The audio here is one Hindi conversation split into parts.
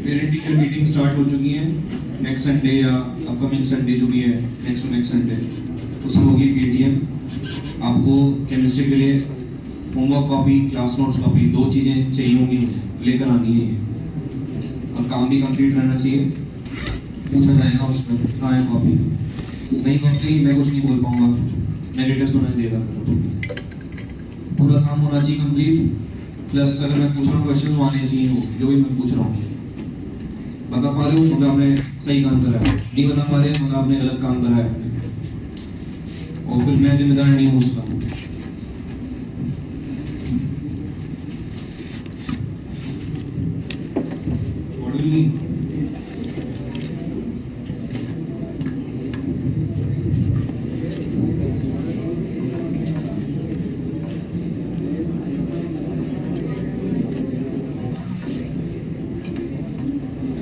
पेरेंट टीचर मीटिंग स्टार्ट हो चुकी है। नेक्स्ट संडे या अपकमिंग संडे जो भी है, नेक्स्ट टू नेक्स्ट संडे, उसमें होगी पेटीएम। आपको केमिस्ट्री के लिए homework copy, class notes copy, 2 चीज़ें चाहिए होंगी, मुझे लेकर आनी है ये। और काम भी कंप्लीट रहना चाहिए। पूछा जाएगा उसमें कहाँ है कॉपी, नहीं कॉपी मैं कुछ नहीं बोल पाऊँगा, नेगेटिव सुनाई देगा। पूरा काम होना चाहिए कंप्लीट। प्लस अगर मैं पूछ रहा हूँ क्वेश्चन आने चाहिए हो, जो भी मैं पूछ रहा हूँ बता पा रहे हो मतलब आपने सही काम करा है, नहीं बता पा रहे मतलब आपने गलत काम करा है, और फिर मैं जिम्मेदार नहीं हूँ उसका। What do you mean?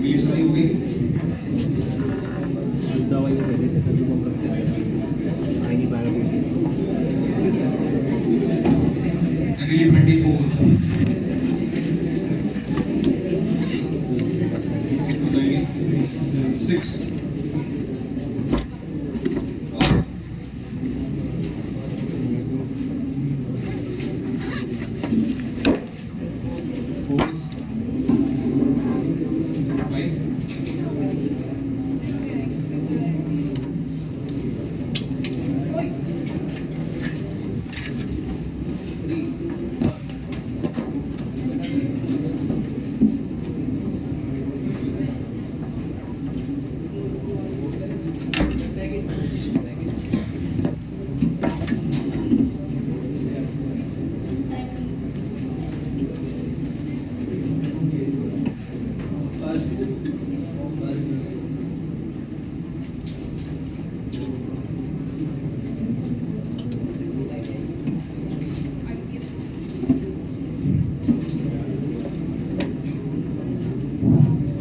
ये सारी हो गई। दवाई पहले से कर दूँगा आएगी 12 बजे। अगली 24 बताइए 6 और 4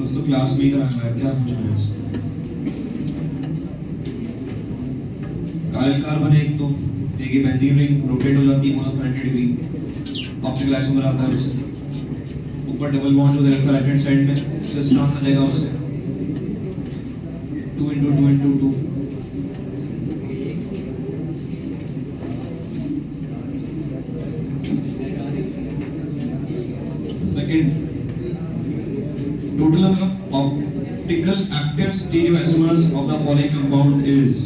तो क्लास में ही कराना है, क्या पूछना है उससे? कार्बन एक तो एक ही बेंजीन रिंग रोटेट हो जाती है 180 डिग्री, ऑप्टिकल आइसोमर आता है उससे। ऊपर डबल बॉन्ड जो रहेगा राइट हैंड साइड में सिस ट्रांस आ जाएगा उससे 2 × 2 × 2। Second, total number of optical active stereoisomers of the following compound is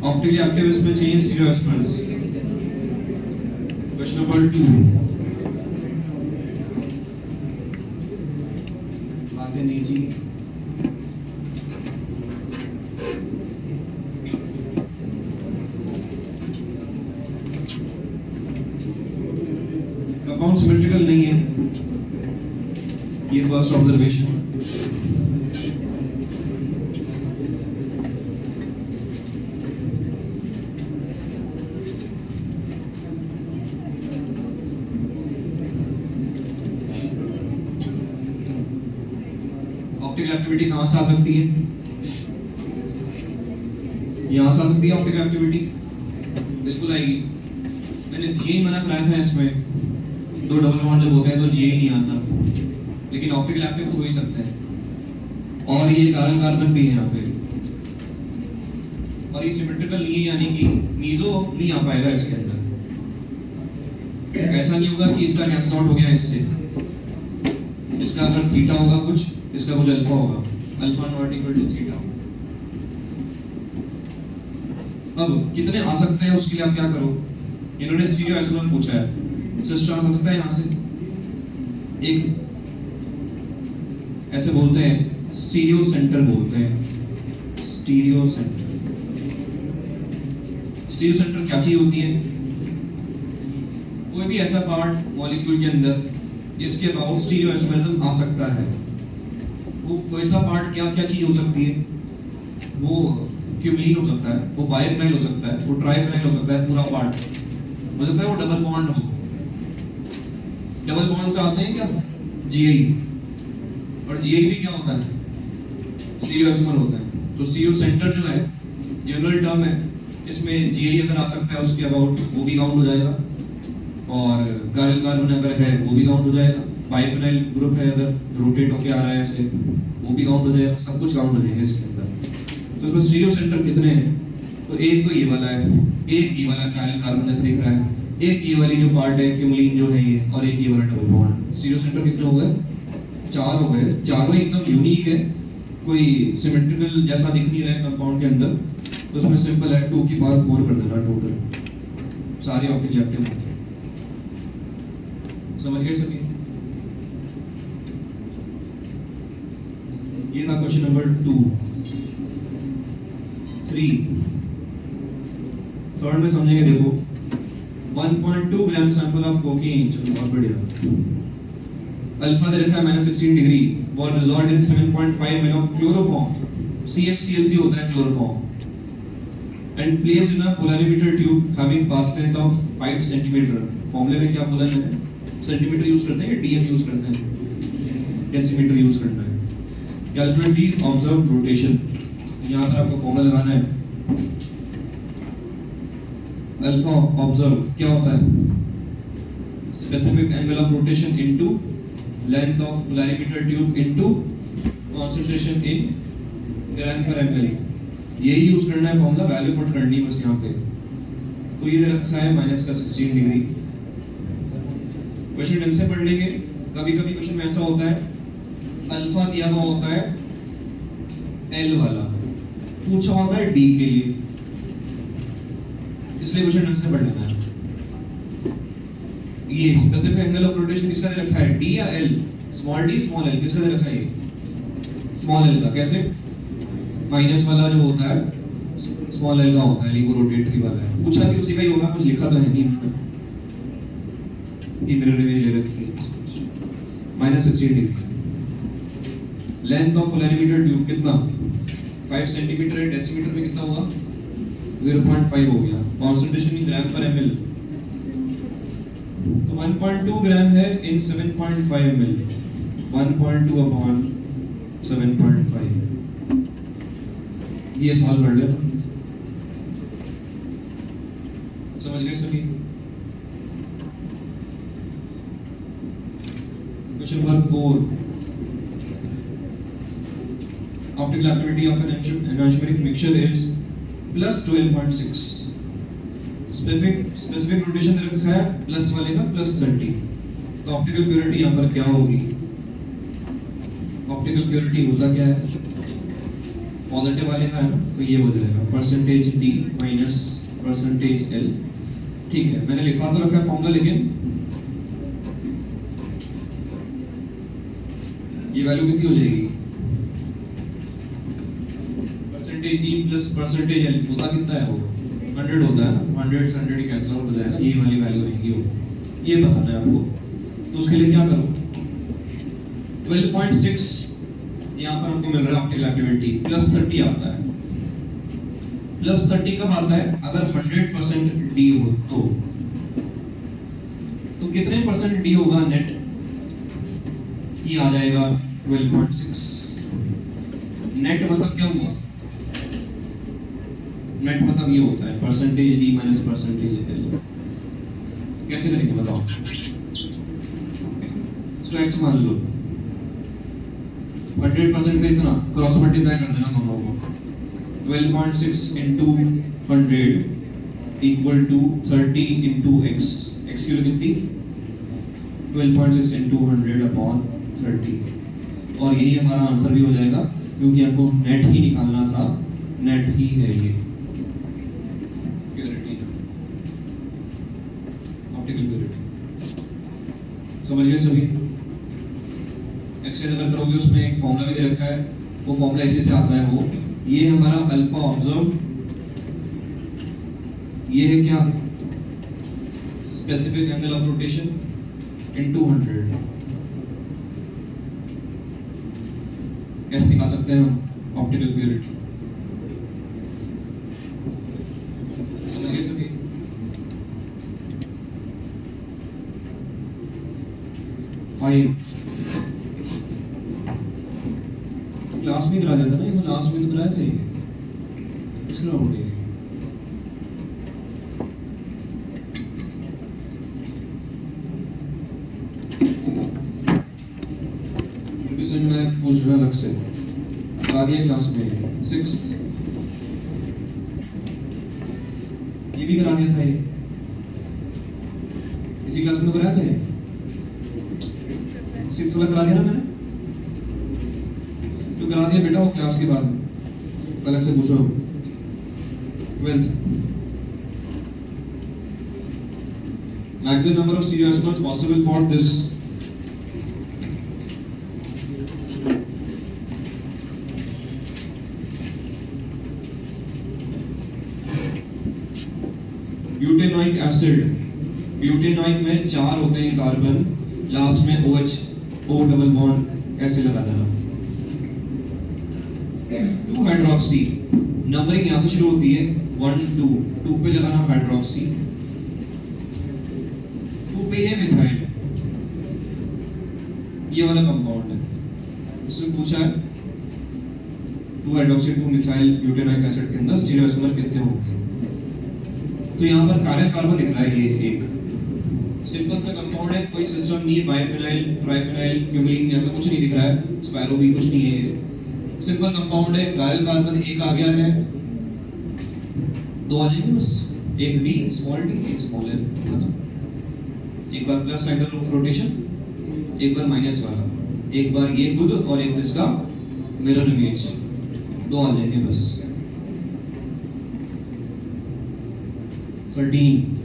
optically active इसमें चाहिए stereoisomers। Question number 2, बातें नहीं जी। कंपाउंड सिमेट्रिकल नहीं है, ये फर्स्ट ऑब्जर्वेशन। ऑप्टिकल एक्टिविटी कहां से आ सकती है? यहां से आ सकती है ऑप्टिकल एक्टिविटी, बिल्कुल आएगी। मैंने जीए मना कराया था इसमें, 2 डबल बॉन्ड जब होते हैं तो जीए नहीं आता, लेकिन ऑप्टिकल एक्टिव तो हो ही सकते हैं। और ये कार्बन भी है यहाँ पे, और ये सिमेट्रिकल नहीं है, यानी कि मीजो नहीं आ पाएगा इसके अंदर। ऐसा नहीं होगा कि इसका कैंसल आउट हो गया इससे, इसका अगर थीटा होगा कुछ, इसका कुछ अल्फा होगा, alpha not equal to theta. अब कितने आ सकते हैं उसके लिए आप क्या करो, इन्होंने स्टीरियो आइसोमर पूछा है, सिस ट्रांस आ सकता है यहाँ से। एक ऐसे बोलते हैं स्टीरियो सेंटर बोलते हैं, स्टीरियो सेंटर। स्टीरियो सेंटर क्या चीज होती है? कोई भी ऐसा पार्ट मॉलिक्यूल के अंदर जिसके अबाउट स्टीरियो आइसोमरिज्म आ सकता है। वो कोई सा पार्ट क्या क्या चीज हो सकती है? वो क्यूबिलिन हो सकता है, वो बाइफिनाइल हो सकता है, वो ट्राइफिनाइल हो सकता है, पूरा पार्ट हो सकता है, वो डबल बॉन्ड हो। डबल बॉन्ड से आते हैं क्या? जीआई, और जीआई भी क्या होता है? स्टीरियोइसोमर होता है। तो स्टीरियो सेंटर जो है जनरल टर्म है, इसमें जीआई अगर आ सकता है उसके अबाउट, वो भी काउंट हो जाएगा। और काइल कार्बन अगर है वो भी काउंट हो जाएगा, बाइफेनाइल ग्रुप है अगर रोटेट होके आ रहा है ऐसे वो भी काउंट हो जाएगा, सब कुछ काउंट हो जाएगा इसके अंदर। तो इसमें स्टीरियो सेंटर कितने हैं? तो एक तो ये वाला है, एक ये वाला काइल कार्बन ऐसे दिख रहा है, एक ये वाली जो पार्ट है क्यूमुलिन जो है ये, और एक ये वाला डबल बॉन्ड। स्टीरियो सेंटर कितने हो गए? 4 हो गए। चारों एकदम यूनिक है, कोई सिमेट्रिकल जैसा दिख नहीं रहा है कंपाउंड के अंदर। तो उसमें सिंपल है 2 की पावर 4 कर देना टोटल, सारे ऑप्टिकली एक्टिव होंगे। समझ गए सभी? ये था क्वेश्चन नंबर 2। 3 थर्ड में समझेंगे, देखो 1.2 ग्राम सैंपल ऑफ कोकीन, चलो बहुत बढ़िया। अल्फा दे रखा है -16 डिग्री, वो result in 7.5 ml of chloroform, CH3 होता है chloroform, and placed in a polarimeter tube having path length of 5 centimetre. फॉर्मूले में क्या बोला है? सेंटीमीटर यूज करते हैं या डीएम यूज करते हैं? डेसीमीटर यूज करना है। कैलकुलेट द ऑब्जर्व्ड रोटेशन, यहाँ पर आपको फॉर्मूला लगाना है। अल्फा ऑब्जर्व क्या होता है? Specific angle of rotation into length of polarimeter tube into concentration in gram per ML. यही यूज करना है फॉर्मूला, वैल्यू पुट करनी है बस यहाँ पे। तो ये दे रखा है -16 डिग्री। क्वेश्चन ढंग से पढ़ लेंगे। कभी कभी क्वेश्चन में ऐसा होता है, अल्फा दिया हुआ होता है एल वाला, पूछा होता है डी के लिए, इसलिए क्वेश्चन ढंग से पढ़ लेना है। ये स्पेसिफिक एंगल ऑफ रोटेशन किसका दे रखा है? डी या L? Small D small L, किसका दे रखा है? स्मॉल एल का। कैसे? माइनस वाला जो होता है स्मॉल एल का होता है, वो रोटेटरी वाला है। पूछा कि उसी का ही होगा, कुछ लिखा तो है नहीं कि मेरे लिए ले रखी है। -16 degree. Length of polarimeter tube कितना? 5 सेंटीमीटर है, डेसीमीटर में कितना होगा? 0.5 हो गया। Concentration in gram per ML, तो 1.2 ग्राम है इन 7.5 ml, 1.2 अपॉन 7.5। ये सॉल्व कर लिया, समझ गए सभी? Question number 4, optical activity of an anomeric mixture is +12.6। Specific rotation दे रखा है प्लस वाले का +30। तो ऑप्टिकल प्योरिटी यहाँ पर क्या होगी? ऑप्टिकल प्योरिटी होता क्या है? पॉजिटिव वाले का है ना, तो ये हो जाएगा %d माइनस %l। ठीक है, मैंने लिखा तो रखा है फॉर्मूला, लेकिन ये वैल्यू कितनी हो जाएगी? %d प्लस %l होता कितना है? वो 100 होता है ना, 100 से 100 ही कैंसिल आउट हो जाएगा, ये वाली वैल्यू आएगी वो, ये बताना है आपको। तो उसके लिए क्या करो? 12.6 यहाँ पर हमको मिल रहा है ऑप्टिकल एक्टिविटी, +30 आता है। +30 कब आता है? अगर 100% डी हो तो कितने % डी होगा नेट? ये आ जाएगा 12.6। नेट मतलब क्या हुआ? नेट मतलब ये होता है %d माइनस %l। कैसे करेंगे बताओ? इसको x मान लो, 100% का इतना क्रॉस मल्टीप्लाई कर देना दोनों को। 12.6 into 100 equal to 30 into x। x की वैल्यू कितनी? 12.6 into 100 अपॉन 30। और यही हमारा आंसर भी हो जाएगा, क्योंकि आपको नेट ही निकालना था, नेट ही है ये प्योरिटी, ऑप्टिकल प्योरिटी। समझ गए सभी? एक्सेल अगर करोगे उसमें एक फॉर्मूला भी दे रखा है, वो फॉर्मूला इसी से आता है। वो ये हमारा अल्फा ऑब्जर्व, ये है क्या? Specific angle of rotation into 100। कैसे निकाल सकते हैं हम ऑप्टिकल प्योरिटी? समझ गए सभी? क्लास में करा देता ना, ये लास्ट में तो कराए थे, इसका हो गया। क्वेश्चन मैं पूछ रहा अलग से करा दिया क्लास में 6 ये भी करा दिया था ये इसी क्लास में कराया था ये 6 वाला करा दिया ना मैंने तो करा दिया बेटा वो क्लास के बाद अलग से पूछो 12th maximum number of stereoisomers possible for this butanoic acid butanoic में 4 होते हैं कार्बन लास्ट में OH O डबल बॉन्ड ऐसे लगा देना 2 हाइड्रोक्सी नंबरिंग यहां से शुरू होती है 1 2 2 पे लगाना हाइड्रोक्सी 2 पे है मिथाइल ये वाला कंपाउंड है इसमें पूछा है 2 हाइड्रोक्सी 2 मिथाइल ब्यूटेनोइक एसिड के अंदर स्टीरियोआइसोमर कितने होंगे तो यहाँ पर कार्बन कार्बन दिख रहा है ये एक सिंपल सा कंपाउंड है कोई सिस्टम नहीं है बाइफिनाइल ट्राइफिनाइल क्यूमिलीन ऐसा कुछ नहीं दिख रहा है स्पायरो भी कुछ नहीं है सिंपल कंपाउंड है कायल कार्बन एक आ गया है 2 आ जाएंगे बस एक D स्मॉल d एक स्मॉल n मतलब एक बार प्लस साइन ऑफ रोटेशन एक बार माइनस वाला एक बार ये खुद और एक इसका मिरर इमेज 2 आ जाएंगे बस 13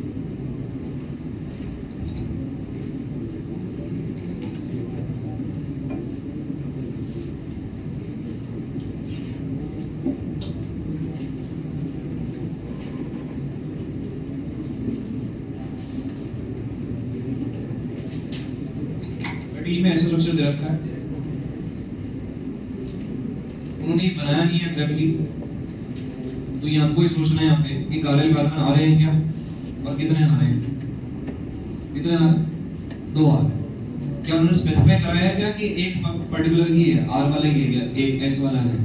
में ऐसा स्ट्रक्चर दे रखा है उन्होंने बनाया नहीं है एग्जैक्टली तो ये हमको ही सोचना है यहाँ पे कि कार्बन कार्बन आ रहे हैं क्या और कितने आ रहे हैं कितने आ रहे हैं 2 आ रहे हैं क्या उन्होंने स्पेसिफाई कराया है क्या कि एक पर्टिकुलर ही है R वाला ही है एक S वाला है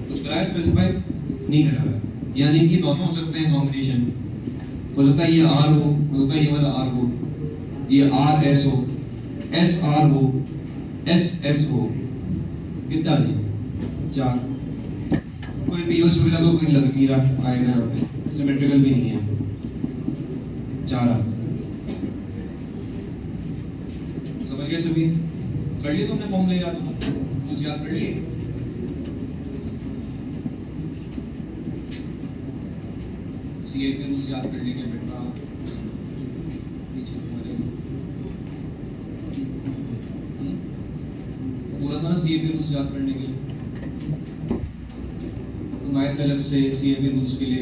कुछ कराया स्पेसिफाई नहीं कराया यानी कि दोनों हो सकते हैं कॉम्बिनेशन हो सकता है ये R हो सकता है ये वाला R हो ये RS हो SR हो SS हो कितना नहीं 4 कोई पीओएस वगैरह तो कोई लग नहीं रहा आएगा यहाँ पे सिमेट्रिकल भी नहीं है 4 समझ गए सभी कर लिए तुमने फॉर्मूले याद कुछ याद कर लिए CA के रूल्स याद कर लेंगे बेटा पूरा था ना CA के रूल्स याद करने के लिए तुम आए थे अलग से CA के रूल्स के लिए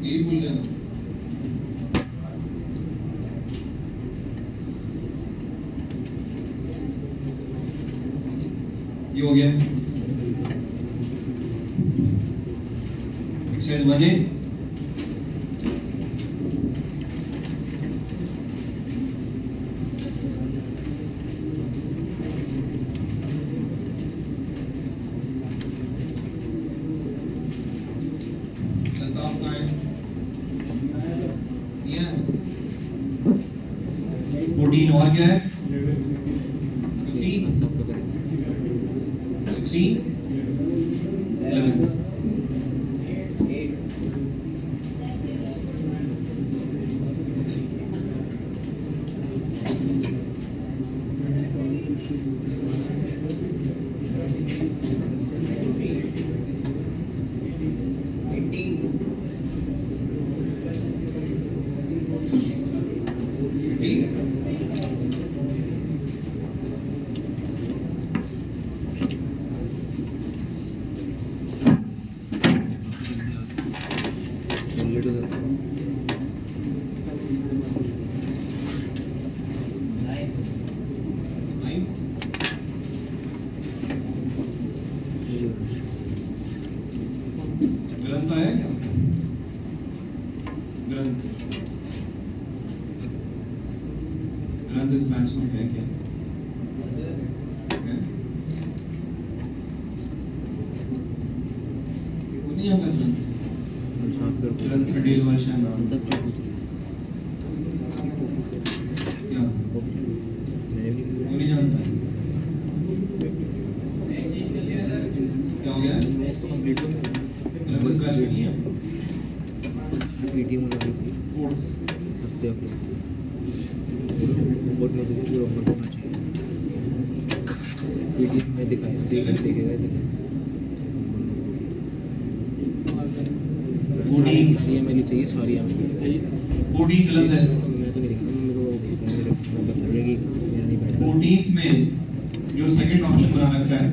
यही भूल गए ये हो गया एक्सरसाइज बने और क्या है 15 16 11 ग्रंथ है क्या ग्रंथ ग्रंथ इस मैथ्स में है क्या नहीं आता ग्रंथ डिटेल वर्जन क्या पेटीएम होना चाहिए फोर्थ सस्ते अपने बहुत में तो पूरा होना चाहिए पेटीएम में दिखाया देखेगा सारी एम चाहिए सारी एम 14 गलत है। मैं तो नहीं देखा मेरे को बता दिया कि मेरा नहीं बैठ रहा 14th में जो सेकंड ऑप्शन बना रखा है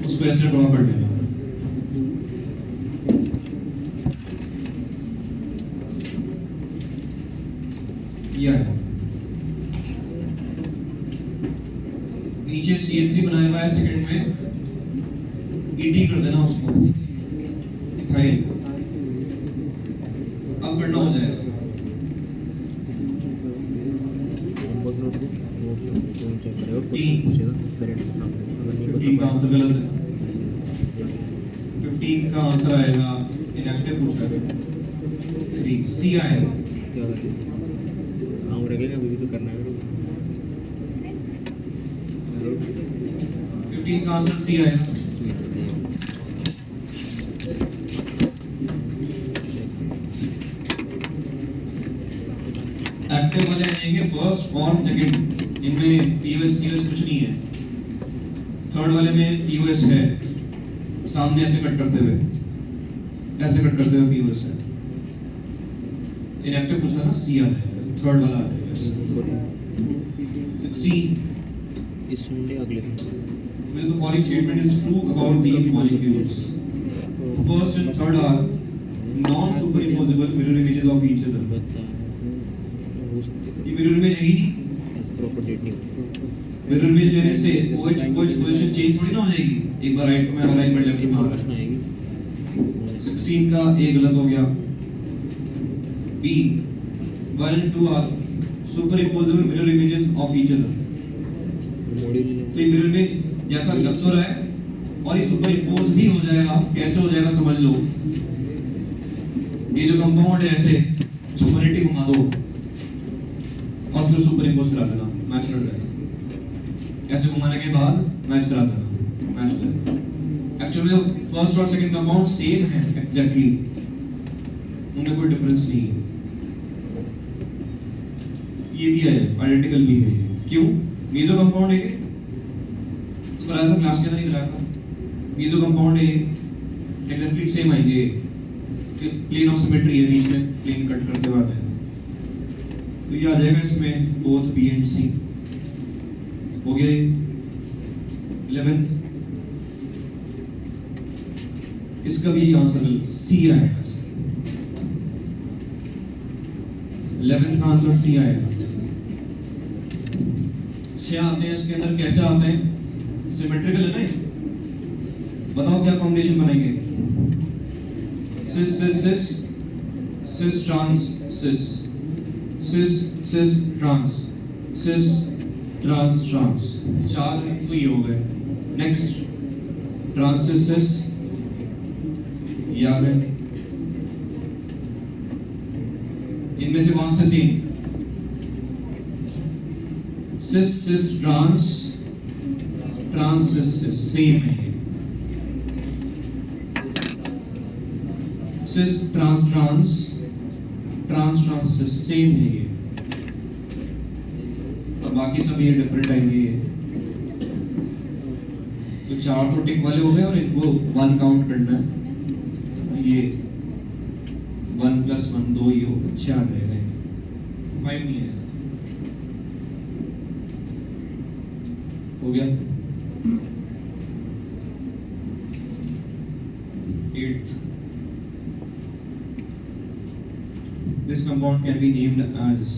उसको ऐसे ड्रॉ कर देना। किया है नीचे CH3 बनाया हुआ है सेकंड में ET कर देना उसको इथाइल। अब करना हो जाएगा होमवर्क नोटबुक चेक करेगा तीन। क्वेश्चन पूछेगा पेरेंट्स के सामने अगर नहीं 15 का बता आंसर गलत है। 15 का आंसर आएगा इनएक्टिव पूछा है 3 C आएगा। क्या करते काम रहेगा अभी भी तो करना है मेरे को 15 का आंसर C आएगा। एक्टिव वाले आएंगे फर्स्ट और सेकंड, इनमें POS CS कुछ नहीं है। थर्ड वाले में POS है, सामने ऐसे कट करते हुए POS है। इनएक्टिव पूछा ना C आ जाएगा, थर्ड वाला आ जाएगा। 16 इस संडे अगले दिन Which the following statement is true about these molecules? First and third are non-superimposable mirror images of each other. हो सकती ये mirror image है ही नहीं। है प्रॉपर डेट नहीं होती mirror image लेने से OH पोजीशन चेंज थोड़ी ना हो जाएगी। एक बार राइट में और एक बार लेफ्ट में आ रहा इन्फॉर्मेशन है। आएगी 16 का A गलत हो गया। B 1 and 2 are superimposable mirror images of each other. Module तो ये mirror image जैसा लग तो रहा है और ये सुपर इम्पोज भी हो जाएगा। कैसे हो जाएगा समझ लो, ये जो कंपाउंड है ऐसे सुपरलेटिव घुमा दो और फिर सुपर इम्पोज करा देना, मैच कर देना। ऐसे घुमाने के बाद मैच करा देना, मैच कर देना। एक्चुअली फर्स्ट और सेकंड कंपाउंड सेम है एग्जैक्टली, उनमें कोई डिफरेंस नहीं है। ये भी है आइडेंटिकल भी है। क्यों? ये जो कंपाउंड है कराया था क्लास के अंदर ही कराया था। ये जो कंपाउंड है एग्जैक्टली सेम आएंगे, प्लेन ऑफ सिमेट्री है, बीच में प्लेन कट करते हुए आते हैं। तो ये आ जाएगा इसमें बोथ B एंड C हो गया। 11th इसका भी आंसर C आएगा। 11th का आंसर C आएगा। 6 आते हैं इसके अंदर, कैसे आते हैं? सिमेट्रिकल है ना, बताओ क्या कॉम्बिनेशन बनाएंगे? Cis cis cis cis trans cis cis cis trans cis trans trans, 4 तो ये हो गए। नेक्स्ट ट्रांस सिस सिस, ये आ गए। इनमें से कौन से सी? Cis cis trans trans same है। Cis trans trans trans trans same है ये, और बाकी सब ये डिफरेंट आएंगे। तो 4 तो टिक वाले हो गए और इनको 1 काउंट करना है। ये 1 + 1 2 ही हो, 6 आ जाएगा, 5 नहीं है। हो गया। 8th, this compound can be named as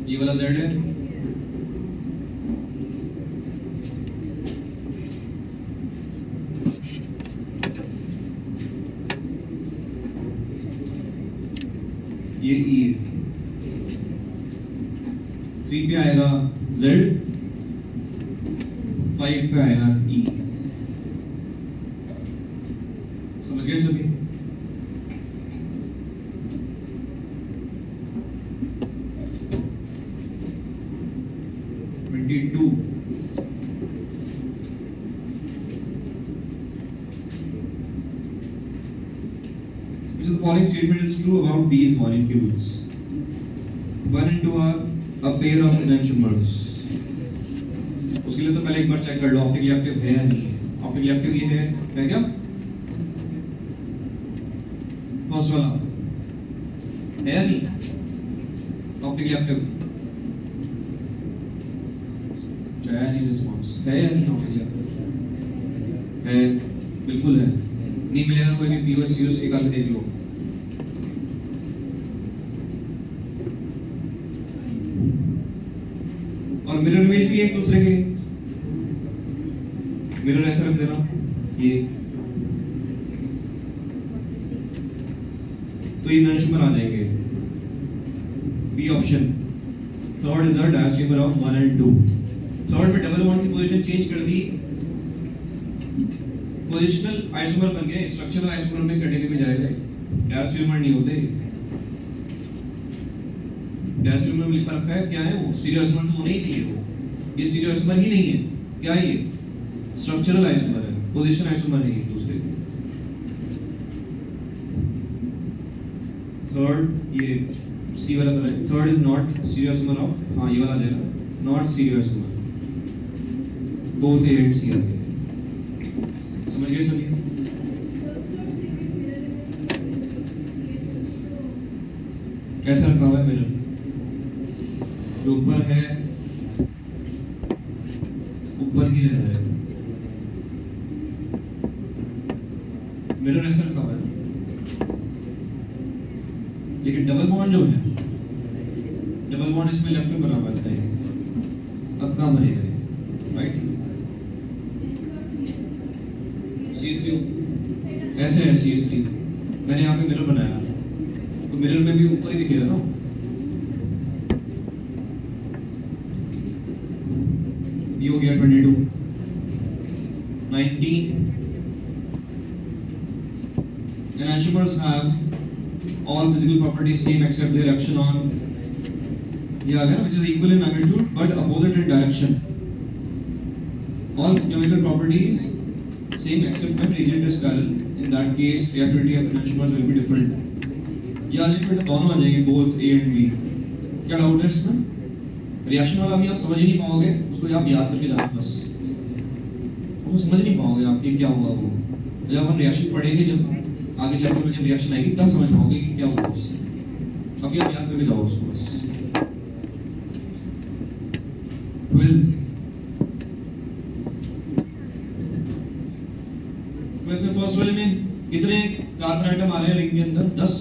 ये वाला Z है। ये E 3 पे आएगा Z, 5 पे आएगा ई। समझ गए सभी? Two which of the following statement is true about these molecules? 1 and 2 are a pair of enantiomers. उसके लिए तो पहले एक बार चेक कर लो ऑप्टिक रिएक्टिव है या नहीं है। ऑप्टिक रिएक्टिव ये है क्या? फर्स्ट वाला है या नहीं? ऑप्टिक रिएक्टिव है नहीं? रिस्पॉन्स है या नहीं? ऑप्टिक रिएक्टिव है, बिल्कुल है। नहीं मिलेगा कोई भी पीओएस सीओएस निकाल के देख लो। और मिरर इमेज भी एक दूसरे के, मिरर ऐसा रख देना ये, तो ये एनांटियोमर आ जाएंगे। B option. Third is a diastereomer of 1 and 2। Third में डबल बॉन्ड की पोजीशन चेंज कर दी, पोजिशनल आइसोमर बन गए, स्ट्रक्चरल आइसोमर में कैटेगरी में जाएगा। डायस्टेमर नहीं होते। डायस्टेमर में लिखा रखा है क्या है वो? स्टीरियो आइसोमर तो होना ही चाहिए वो। ये स्टीरियो आइसोमर ही नहीं है। क्या है ये? स्ट्रक्चरल आइसोमर है, पोजीशन आइसोमर है दूसरे। थर्ड ये सी वाला तो है। Third is not stereo isomer of, हाँ ये वाला आ जाएगा, not stereo isomer. Both A and C आते हैं। समझ गए सभी? कैसा रखा हुआ है मिरर? जो ऊपर है ऊपर ही रह जाएगा। मिरर ऐसा रखा हुआ है, लेकिन डबल बॉन्ड जो है, डबल बॉन्ड इसमें लेफ्ट में बना हुआ है। अब कहाँ बनेगा? राइट, C3 ऐसे है। C3 मैंने यहाँ पे मिरर बनाया, तो मिरर में भी ऊपर ही दिखेगा ना। ये हो गया 22। 19 enantiomers have all physical properties same except their action on, ये आ गया ना, which is equal in magnitude but opposite in direction. All chemical properties same except when reagent is chiral. In that case reactivity of enantiomers will be different. ये आ जाएंगे बेटा, दोनों आ जाएंगे, both A and B। क्या डाउट है इसमें? रिएक्शन वाला भी आप समझ ही नहीं पाओगे, उसको आप याद करके जाना बस। वो समझ नहीं पाओगे आप कि क्या हुआ वो। जब हम रिएक्शन पढ़ेंगे, जब आगे चैप्टर में जब रिएक्शन आएगी तब समझ पाओगे कि क्या हुआ उससे। अभी आप याद करके जाओ उसको बस। 12 में फर्स्ट वाले में कितने कार्बन आइटम आ रहे हैं रिंग के अंदर? 10।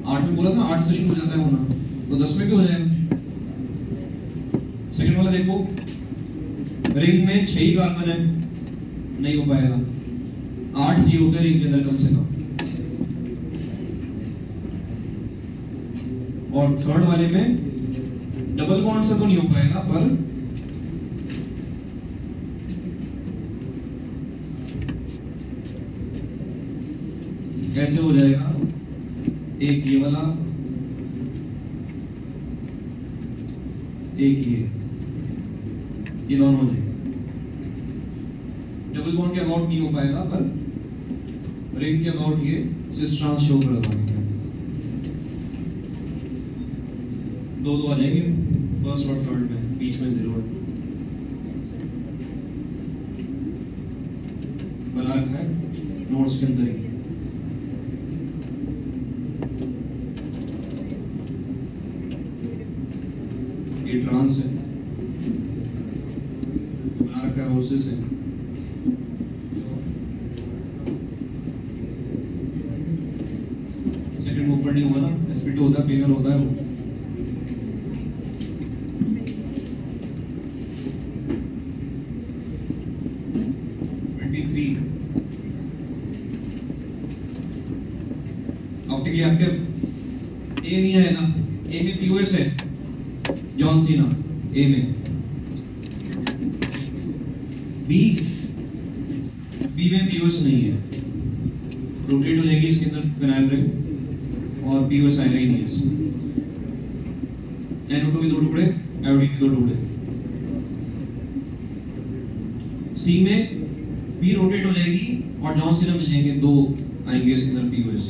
8 में बोला था 8 से शुरू हो जाता है होना, तो 10 में क्यों हो जाएगा? सेकंड वाला देखो, रिंग में 6 ही कार्बन है, नहीं हो पाएगा। 8 ही होते हैं रिंग के अंदर कम से कम। और थर्ड वाले में डबल बॉन्ड से तो नहीं हो पाएगा, पर कैसे हो जाएगा? एक ये वाला, एक ये दोनों हो जाएंगे। डबल बॉन्ड के अबाउट नहीं हो पाएगा, पर रिंग के अबाउट ये सिस ट्रांस शो कर देंगे। दो आ जाएंगे फर्स्ट और थर्ड में, बीच में 0 बना रखा है नोट्स के अंदर ही। ये ट्रांस है, बना रखा है ओसिस है। सेकंड में ऊपर नहीं होगा ना, sp2 होता है, प्लेनर होता है वो। ऑप्टिक रिएक्टिव ए नहीं आएगा, ए में पीओएस है, जॉन सीना ए में। बी बी में पीओएस नहीं है, रोटेट हो जाएगी इसके अंदर फिनाइल रिंग और पीओएस आएगा ही नहीं है इसमें। NO2 के 2 टुकड़े, आयोडीन के 2 टुकड़े। सी में बी रोटेट हो जाएगी और जॉन सीरम मिल जाएंगे, 2 आएंगे इसके अंदर पीओएस।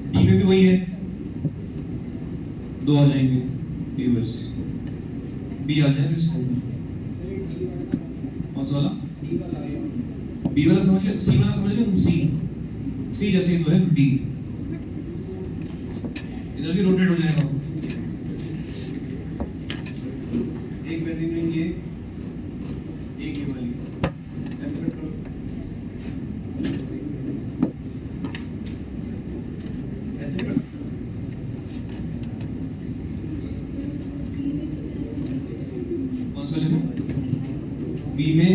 डी में भी वही है, 2 आ जाएंगे पीओएस। बी आ जाएगा इसके अंदर, कौन सा वाला? बी वाला समझ लिया, सी वाला समझ लिया तुम? सी जैसे तो है डी, इधर भी रोटेट हो जाएगा। एक बेंजीन रिंग ये, एक ये वाली, ऐसे कट करो, ऐसे कर। कौन सा लेना? बी में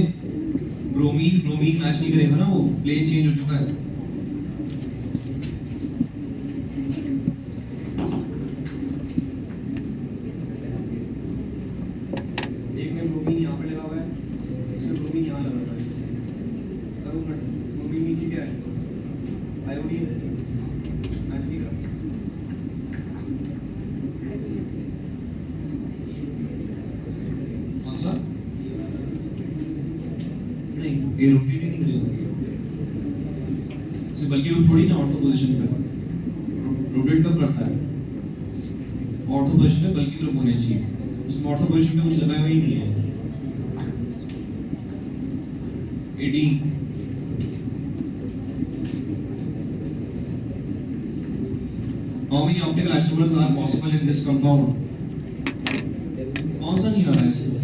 ब्रोमीन मैच नहीं करेगा ना, वो प्लेन चेंज हो चुका है। एक में ब्रोमीन यहाँ पे लगा हुआ है, इसमें ब्रोमीन यहाँ लगा हुआ है। ब्रोमीन नीचे क्या है? आयोडीन मैच नहीं कर। कौन सा? नहीं, ये रोटेट ही नहीं करेगा, बल्कि वो थोड़ी ना ऑर्थो पोजीशन पे रोटेट कब करता है? ऑर्थो पोजीशन पे बल्कि ग्रुप होने चाहिए, इसमें ऑर्थो पोजीशन पे कुछ लगाया हुआ ही नहीं है। 18 How many optical isomers are possible in this compound? कौन सा नहीं आ रहा है इसमें?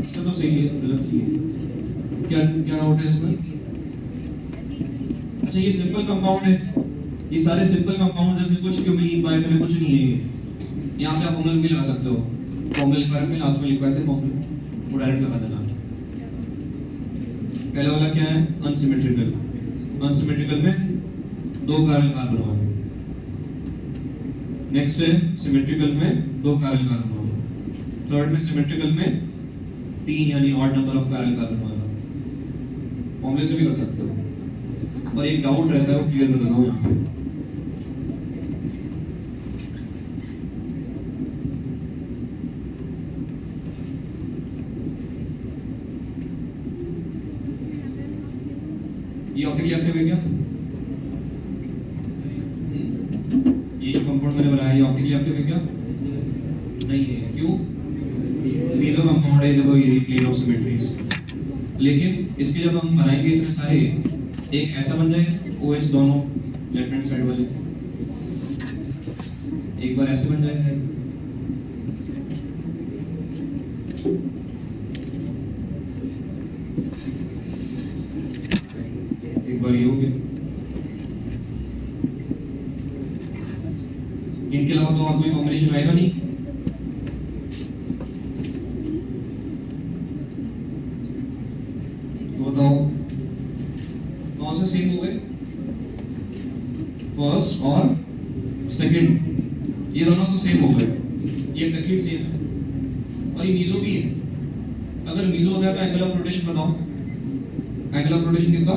इसका तो सही है, गलत नहीं है। क्या डाउट है इसमें? अच्छा, ये सिंपल कंपाउंड है, ये सारे सिंपल कंपाउंड हैं, कुछ क्यूमिलीन बाइफिन कुछ नहीं है। यहाँ पे आप फॉर्मूला भी लगा सकते हो, फॉर्मूला लिखा रखे, लास्ट में लिखवाए थे फॉर्मूला, वो डायरेक्ट लगा देना। पहला वाला क्या है? अनसिमेट्रिकल। अनसिमेट्रिकल में 2 कार्बन कार्बन होंगे। नेक्स्ट है सिमेट्रिकल में 2 कार्बन कार्बन होंगे। थर्ड में सिमेट्रिकल में 3 यानी odd number of carbon carbon होगा। फॉर्मूले से भी कर सकते हो, और एक डाउट रहता है वो क्लियर कर देना यहाँ पे। ये ऑप्टिकली एक्टिव है क्या? ये जो कंपाउंड मैंने बनाया, ये ऑप्टिकली एक्टिव है क्या? नहीं है। क्यों? मीजो कंपाउंड है, देखो ये प्लेन ऑफ सिमेट्रीज। लेकिन इसके जब हम बनाएंगे इतने सारे, एक ऐसा बन जाए OH दोनों लेफ्ट हैंड साइड वाले, एक बार ऐसे बन जाएंगे, एक बार ये हो गया। इनके अलावा तो और कोई कॉम्बिनेशन आएगा नहीं। तो बताओ कौन से सेम हो गए? फर्स्ट और सेकंड, ये दोनों तो सेम हो गए, ये तकलीफ सेम है, और ये मीजो भी है। अगर मीजो हो गया तो एंगल ऑफ रोटेशन बताओ, एंगल ऑफ रोटेशन कितना?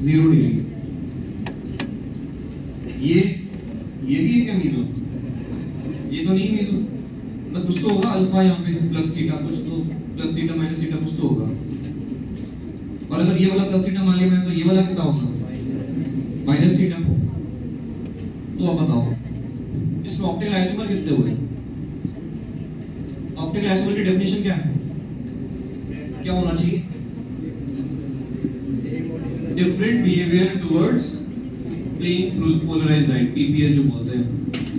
0 डिग्री। ये भी है क्या मीजो? ये तो नहीं मीजो, मतलब कुछ तो होगा अल्फा यहाँ पे प्लस थीटा, कुछ तो प्लस थीटा माइनस थीटा कुछ तो होगा। और अगर ये वाला प्लस थीटा मान लिया मैंने, तो ये वाला कितना होगा? Minus theta. तो अब बताओ इसमें ऑप्टिकल आइसोमर कितने हुए? ऑप्टिकल आइसोमर की डेफिनेशन क्या है? क्या होना चाहिए? Different behaviour towards plane polarised light, PPL जो बोलते हैं।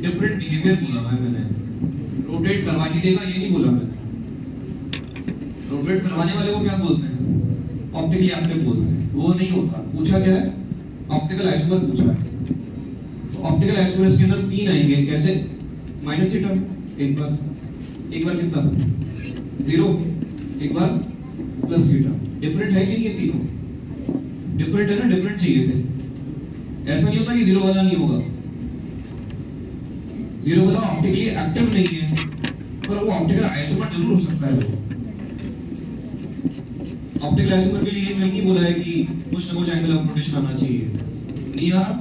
डिफरेंट बिहेवियर बोला है मैंने, रोटेट करवा के देगा ये नहीं बोला मैंने। रोटेट करवाने वाले को क्या बोलते हैं? ऑप्टिकली एक्टिव बोलते हैं। वो नहीं होता। पूछा क्या है? ऑप्टिकल आइसोमर पूछा है। तो ऑप्टिकल आइसोमर के अंदर 3 आएंगे, कैसे? माइनस थीटा एक बार कितना? 0, एक बार प्लस थीटा। डिफरेंट है कि नहीं? ये तीनों डिफरेंट है ना, डिफरेंट चाहिए थे। ऐसा नहीं होता कि 0 वाला नहीं होगा। 0 वाला ऑप्टिकली एक्टिव नहीं है, पर वो ऑप्टिकल आइसोमर जरूर हो सकता है। वो ऑप्टिकल आइसोमर के लिए मैं नहीं बोला है कि कुछ ना कुछ एंगल ऑफ रोटेशन आना चाहिए, नहीं आ रहा,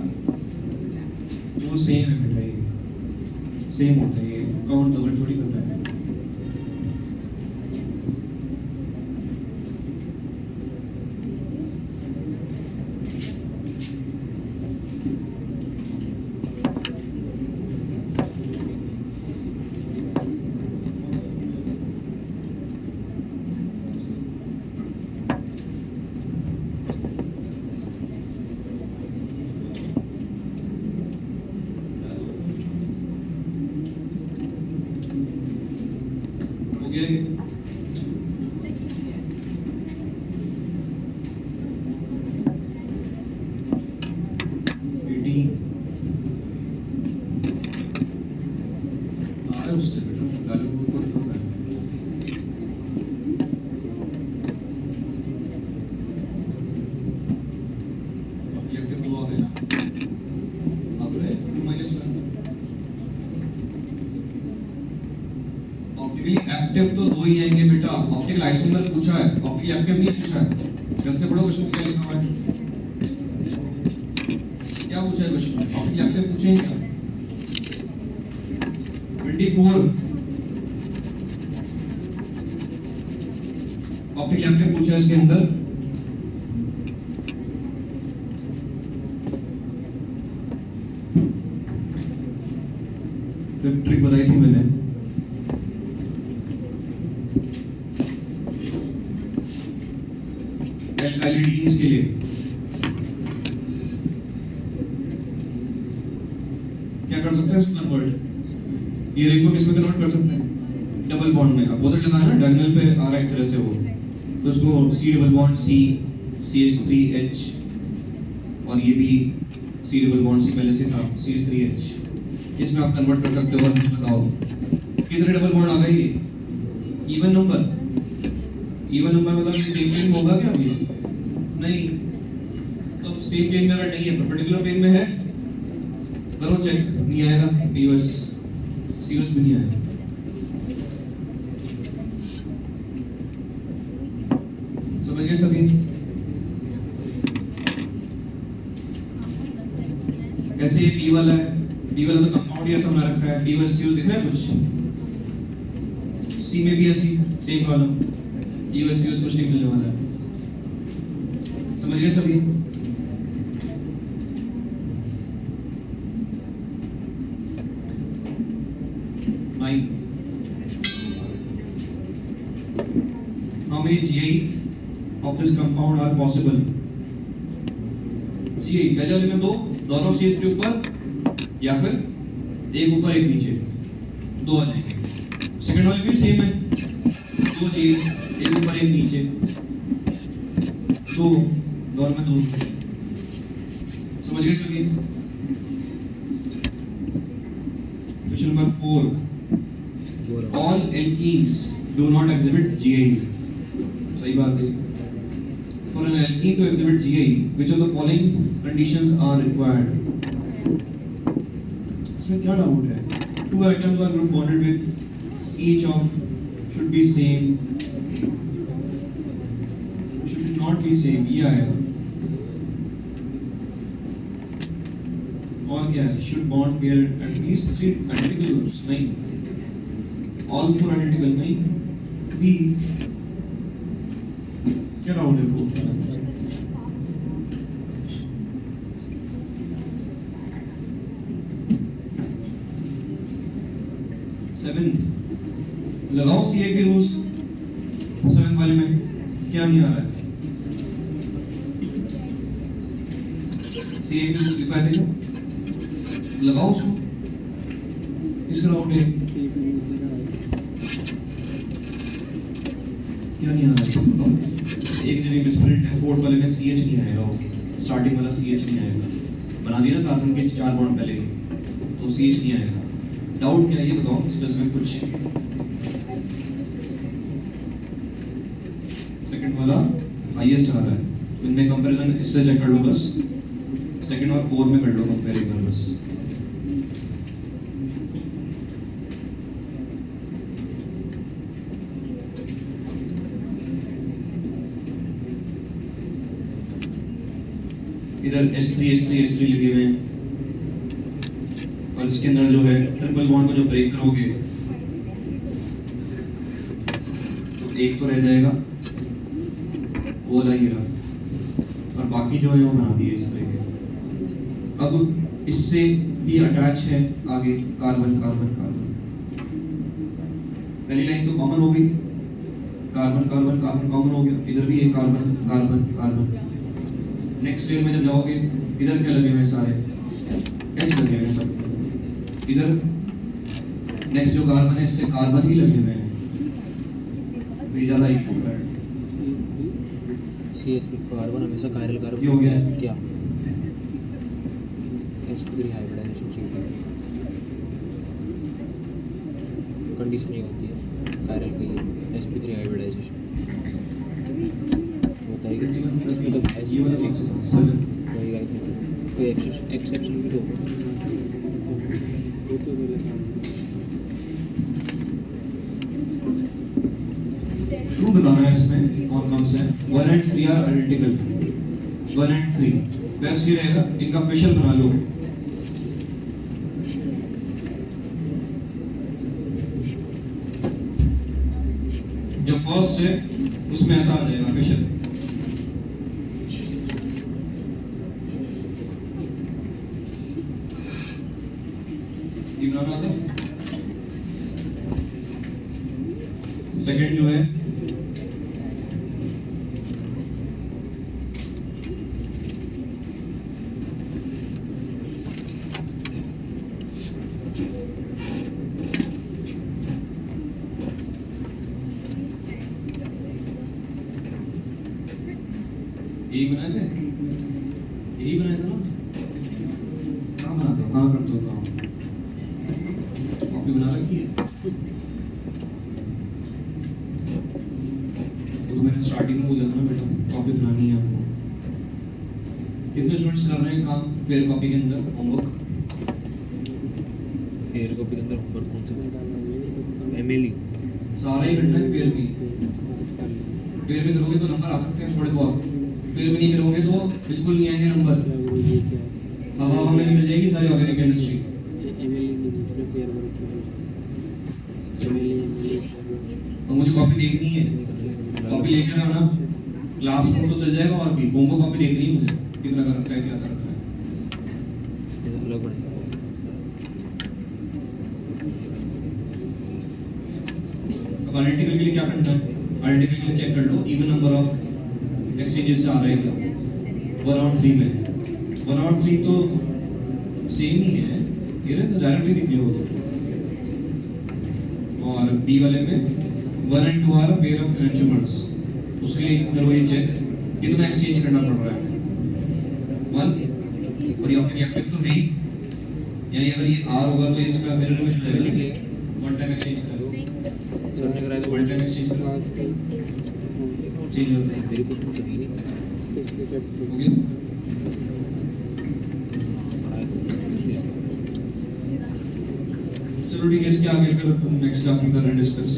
वो सेम है बेटा, ये सेम होता है, ये काउंट डबल थोड़ी करना है। हो गया ये? आ रहा है उससे बेटा, गाली को कुछ होगा। ऑब्जेक्टिव दो आ गए ना, अब रहे माइनस वन। ऑप्टिकली एक्टिव तो दो ही आएंगे बेटा, ऑप्टिकल आइसोमर पूछा है, ऑप्टिकली एक्टिव नहीं पूछा है। ढंग से पढ़ो क्वेश्चन, क्या लिखा हुआ है, क्या पूछा है क्वेश्चन, ऑप्टिकली एक्टिव पूछे क्या? 24 ऑप्टिकली एक्टिव पूछा है इसके अंदर। तो ट्रिक बताई थी मैंने, एल्काइलिडीन्स के लिए क्या कर सकते हैं इसको कन्वर्ट, ये रिंग को किस में कन्वर्ट कर सकते हैं, डबल बॉन्ड में। अपोजिट लगाना है, डायगोनल पे आ रहा है एक तरह से वो, तो इसको C double bond C CH3H, और ये भी सी डबल बॉन्ड सी पहले से था CH3H, इसमें आप कन्वर्ट कर सकते हो। और मुझे बताओ कितने डबल बॉन्ड आ गए, ये इवन नंबर, इवन नंबर मतलब ये सेम प्लेन में होगा क्या अभी, नहीं, तो सेम प्लेन में अगर नहीं है, परपेंडिकुलर प्लेन में है, करो चेक, नहीं आएगा, बीवस सीवस भी नहीं आएगा। समझ गए सभी? ऐसे ये P वाला है, P वाला तो कंपाउंड ही ऐसा बना रखा है, बीवस सीवस दिख रहा है कुछ, C में भी ऐसी सेम प्रॉब्लम, बीवस सीवस कुछ नहीं मिलने वाला है। समझ गए सभी? How many GI of this compound are possible? GI पहले वाले में दो, दोनों CH3 ऊपर या फिर एक ऊपर एक नीचे, दो आ जाएंगे। सेकंड वाले भी सेम है, दो GI, एक ऊपर एक नीचे, दो, दोनों में दो। समझ गए सभी? Question number 4, all alkenes do not exhibit GI. सही बात है। For an alkene to exhibit GI, which of the following conditions are required? इसमें क्या डाउट है? Two atoms are group bonded with each of should be same, should not be same, ये आएगा। और क्या है? Should bond bear at least 3 identical groups, नहीं। All 4 identical, नहीं। B क्या राउंड है वो? 7 लगाओ CA के रूल्स 7 वाले में, क्या नहीं आ रहा है? CA के रूल्स लिखवाए थे क्या? लगाओ उसको, इसका राउंड है क्या नहीं आ रहा है? एक जगह मिसप्रिंट है, फोर्थ वाले में CH नहीं आएगा, वो स्टार्टिंग वाला CH नहीं आएगा, बना दिया ना कार्बन के 4 बॉन्ड पहले, तो CH नहीं आएगा। डाउट क्या है ये बताओ, स्पेसिफिक कुछ? सेकंड वाला हाईएस्ट आ रहा है, इनमें कंपैरिजन इससे चेक कर लो बस, सेकंड और 4 में कर लो कंपेयर एक बार बस। इधर H3 लगे हुए हैं, और इसके अंदर जो है ट्रिपल बॉन्ड को जो ब्रेक करोगे तो एक तो रह जाएगा, वो वाला ही रहा, और बाकी जो है वो बना दिए इस तरह के। अब इससे भी अटैच है आगे कार्बन कार्बन कार्बन। पहली लाइन तो कॉमन हो गई, कार्बन कार्बन कार्बन कॉमन हो गया, इधर भी एक carbon carbon carbon. Next layer में जब जाओगे इधर क्या लगे हुए हैं, सारे H लगे हुए हैं सब। इधर नेक्स्ट जो कार्बन है इससे कार्बन ही लगे हुए हैं, ये ज्यादा इक्वल है। CH3 कार्बन हमेशा कायरल कार्बन ये हो गया है। क्या sp3 हाइब्रिडाइजेशन कंडीशन ये होती है कायरल के लिए sp3 हाइब्रिडाइजेशन होता है कि इसमें तो ये वाला एक सेवन वही आई थिंक कोई एक्सेप्शन भी तो होगा। क्यों बताना है इसमें कौन कौन से हैं। 1 and 3 are identical, 1 and 3 best ये रहेगा इनका फेशियल बना लो। जब फर्स्ट है उसमें ऐसा आ जाएगा फेशियल, ये बनाना था। सेकंड जो है यही बनाए थे, यही बनाए थे ना। कहाँ बनाते हो, कहाँ करते हो काम, कॉपी बना रखी है तो मैंने स्टार्टिंग में बोला था ना बेटा कॉपी बनानी है आपको। कितने स्टूडेंट्स कर रहे हैं काम फेयर कॉपी के अंदर होमवर्क? फेयर कॉपी के अंदर होमवर्क कौन सा MLE सारा ही करना है फेयर में। फेयर में करोगे तो नंबर आ सकते हैं थोड़े बहुत, फेयर में नहीं करोगे तो बिल्कुल नहीं आएंगे नंबर। हवा हमें मिल जाएगी सारी ऑर्गेनिक केमिस्ट्री। और मुझे कॉपी देखनी है, कॉपी लेकर आना, क्लास में तो चल जाएगा और भी होमवर्क कॉपी देखनी है मुझे, कितना कर रखा है क्या कर रखा है। अलग बढ़ेगा। अब आइडेंटिकल के लिए क्या करना है, आइडेंटिकल के लिए चेक कर लो इवन नंबर ऑफ एक्सचेंजेस से आ रहे हैं 1 और 3 में। 1 और 3 तो सेम ही है, ये तो डायरेक्टली दिख गया वो। और बी वाले में 1 and 2 आर पेयर ऑफ एंटिमर्स, उसके लिए करो ये चेक कितना एक्सचेंज करना पड़ रहा है 1, और ये रिएक्टिव तो नहीं, यानी अगर ये R होगा तो इसका मिरर इमेज हो जाएगा। 1 टाइम एक्सचेंज करो, सर ने कराया तो 1 टाइम एक्सचेंज करो, चेंज होता है। मेरे को तो कभी नहीं हो गया? चलो ठीक है, इसके आगे फिर नेक्स्ट क्लास में कर रहे हैं डिस्कस।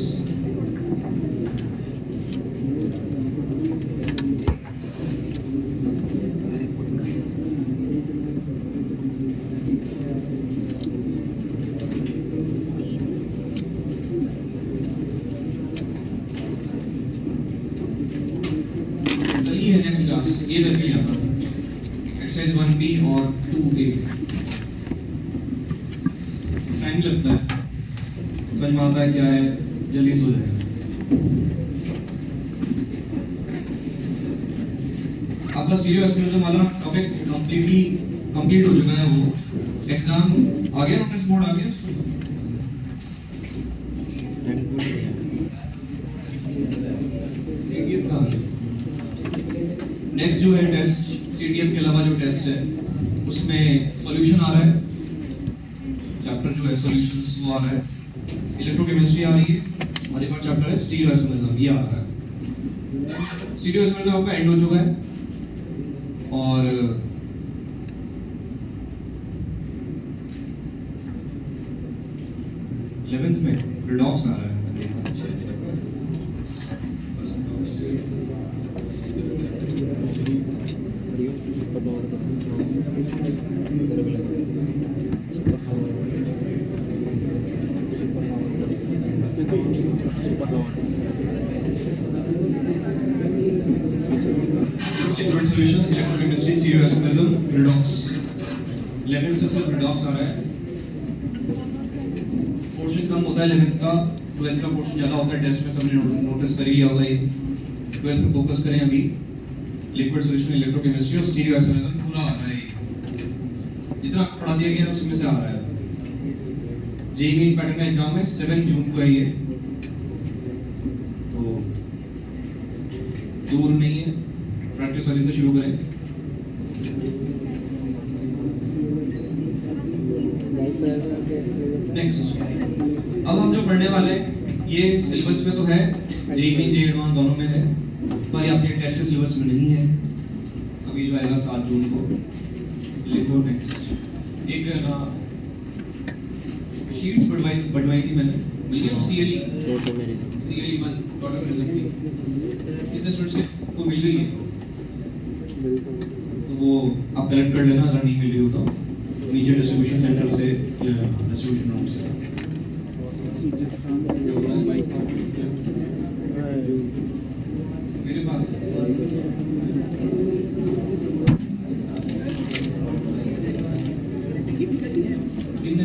चलिए नेक्स्ट क्लास ये देख लिया था एक्सरसाइज 1B और 2A। टाइम लगता है, समझ में आता है क्या है, जल्दी सो जाएगा। आपका स्टीरियोस्केलेटन वाला टॉपिक कंप्लीट हो चुका है। वो एग्जाम आ गया, नोटिस बोर्ड आ गया उसको। CDF का नेक्स्ट जो है टेस्ट, CDF के अलावा जो टेस्ट है उसमें सॉल्यूशन आ रहा है, चैप्टर जो है सॉल्यूशंस वो आ रहा है, इलेक्ट्रोकेमिस्ट्री आ रही है, और एक और चैप्टर है स्टीरियोइसोमेरिज्म, ये आ रहा है। स्टीरियोइसोमेरिज्म आपका एंड हो चुका है, और इलेवेंथ में रिडॉक्स आ रहा है। लिक्विड सॉल्यूशन इलेक्ट्रोकेमिस्ट्री स्टीरियोइसोमेरिज्म रिडॉक्स 11 से सिर्फ रिडॉक्स आ रहा है। पोर्शन कम होता है 11th का, 12th का पोर्शन ज़्यादा होता है। टेस्ट में सबने नोटिस कर ही लिया होगा। ये 12th में फोकस करें अभी। लिक्विड सॉल्यूशन इलेक्ट्रोकेमिस्ट्री और स्टीरियोइसोमेरिज्म पूरा आता है। जितना पढ़ा दिया गया है उसमें से आ रहा है। जेईई मेन पैटर्न का एग्जाम है 7 जून को है ये, तो दूर नहीं है। प्रैक्टिस अभी से शुरू करें। नेक्स्ट, अब हम जो पढ़ने वाले हैं ये सिलेबस में तो है, जेईई मेन जेईई एडवांस दोनों में है, पर ये आपके टेस्ट के सिलेबस में नहीं है। अभी जो आएगा 7 जून को। लिखो नेक्स्ट। एक ना शीट्स बढ़वाई थी मैंने, मिल गया CLE 1 डॉटोमेरिज्म की कितने स्टूडेंट्स को मिल गई है? तो वो आप कलेक्ट कर लेना अगर नहीं मिली हो तो नीचे डिस्ट्रीब्यूशन सेंटर से, डिस्ट्रीब्यूशन रूम से। मेरे पास कितने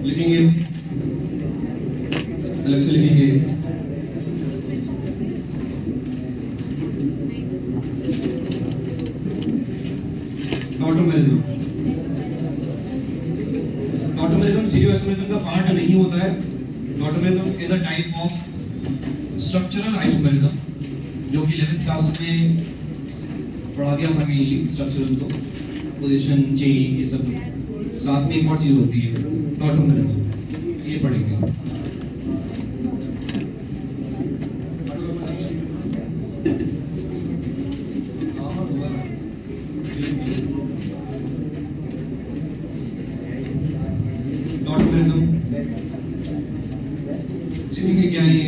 लिखेंगे, अलग से लिखेंगे। डॉटोमेरिज्म स्टीरियोइसोमेरिज्म का पार्ट नहीं होता है। Tautomerism is a type of structural isomerism जो कि 11th क्लास में पढ़ा दिया था मेनली। स्ट्रक्चरल तो पोजीशन चेन ये सब, साथ में एक और चीज होती है डॉटोमेरिज्म, ये पढ़ेंगे। डॉटोमेरिज्म लिखेंगे क्या है ये?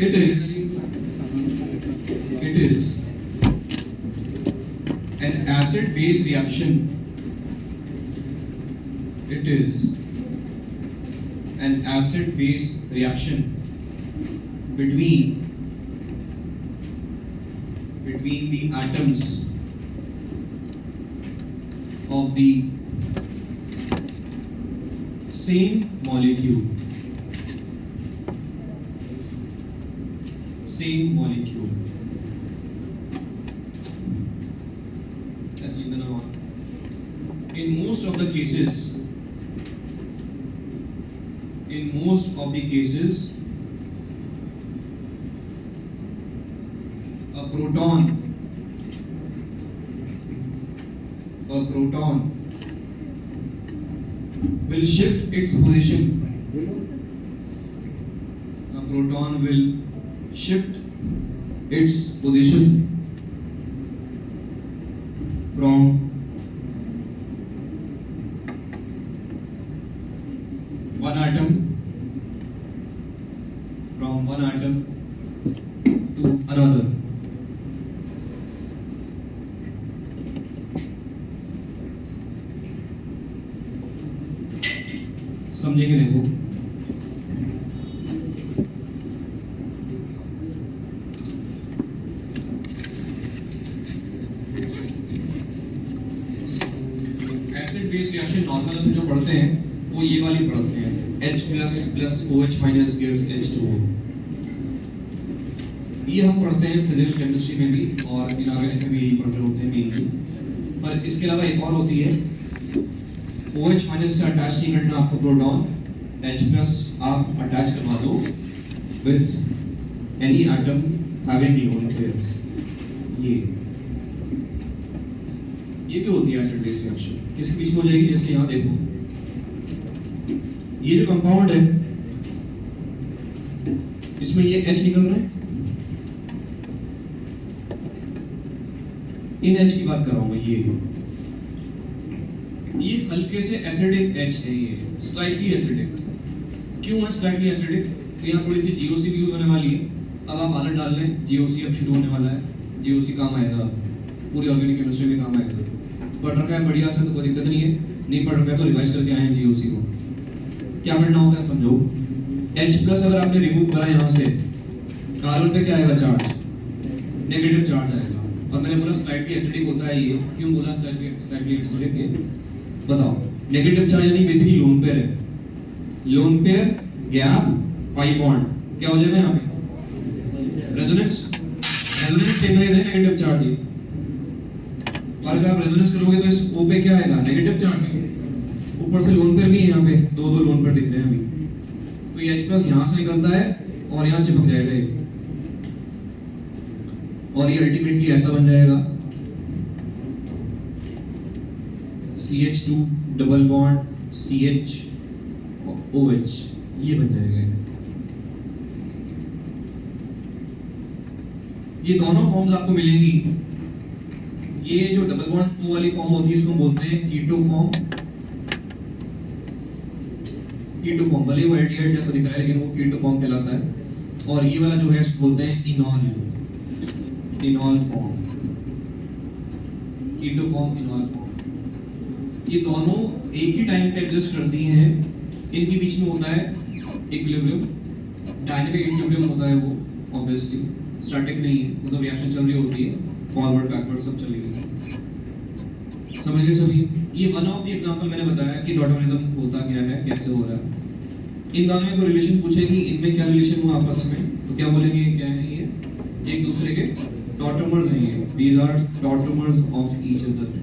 It is an acid-base reaction. It is an acid-base reaction between the atoms of the same molecule. Same molecule. As you know, in most of the cases, a proton will shift its position. A proton will shift its position from one atom to another. समझेंगे देखो। एसिड बेस रिएक्शन नॉर्मल हम जो पढ़ते हैं वो ये वाली पढ़ते हैं, H+ OH- gives H2O। ये हम पढ़ते हैं फिजिकल केमिस्ट्री में भी और इनऑर्गेनिक में भी यही पढ़ते होते हैं मेनली। पर इसके अलावा एक और होती है, OH- से अटैच नहीं करना आपको प्रोटॉन, H+ आप अटैच करवा दो with any atom having lone pair. ये भी होती है एसिड बेस रिएक्शन। किसके बीच में हो जाएगी? जैसे यहाँ देखो, ये जो कंपाउंड है इसमें ये H निकल रहा है, इन H की बात कर रहा हूं मैं। ये ये हल्के से एसिडिक एच है, ये स्लाइटली एसिडिक। क्यों है स्लाइटली एसिडिक? तो यहाँ थोड़ी सी जीओसी भी होने वाली है। अब आप आदत डाल लें, जीओसी अब शुरू होने वाला है। जीओसी काम आएगा, पूरी ऑर्गेनिक केमिस्ट्री में काम आएगा। पढ़ रखा है बढ़िया से तो कोई दिक्कत नहीं है, नहीं पढ़ रखा है तो रिवाइज करके आए हैं जीओसी को। क्या पढ़ना होता है समझो। H+ अगर आपने रिमूव करा यहाँ से, कार्बन पे क्या आएगा चार्ज? नेगेटिव चार्ज आएगा। और मैंने बोला स्लाइटली एसिडिक होता है ये। क्यों बोला स्लाइटली एसिडिक है? बताओ। नेगेटिव चार्ज यानी बेसिकली लोन पेयर है। Lone pair gap pi bond क्या हो जाएगा यहाँ पे? रेजोनेंस। रेजोनेंस स्टेबलाइज है नेगेटिव चार्ज ये। और अगर आप रेजोनेंस करोगे तो इस O पे क्या आएगा? Negative charge. ऊपर से लोन पेयर भी है यहाँ पे, दो लोन पेयर दिख रहे हैं अभी। तो ये H+ यहाँ से निकलता है और यहाँ चिपक जाएगा ये, और ये अल्टीमेटली ऐसा बन जाएगा CH2 double bond CH OH, ये बन जाएगा। ये दोनों फॉर्म्स आपको मिलेंगी। ये जो डबल बॉन्ड O वाली फॉर्म होती है इसको बोलते हैं कीटो फॉर्म। कीटो फॉर्म भले वो एल्डिहाइड जैसा दिख रहा है लेकिन वो कीटो फॉर्म कहलाता है। और ये वाला जो है इसको बोलते हैं enol form. Keto form, enol form. ये दोनों एक ही टाइम पे एग्जिस्ट करती हैं। इनके बीच में होता है इक्विलिब्रियम, डायनेमिक इक्विलिब्रियम होता है वो, ऑब्वियसली स्टैटिक नहीं है, मतलब रिएक्शन चल रही होती है, फॉरवर्ड बैकवर्ड सब चलेगी। समझ गए सभी? ये वन ऑफ द एग्जांपल मैंने बताया कि डॉटोमेरिज्म होता क्या है, कैसे हो रहा है। इन दोनों में कोई रिलेशन पूछेगी, इनमें क्या रिलेशन हुआ आपस में, तो क्या बोलेंगे? क्या है ये? एक दूसरे के टॉटोमर्स हैं ये। These are tautomers of each other.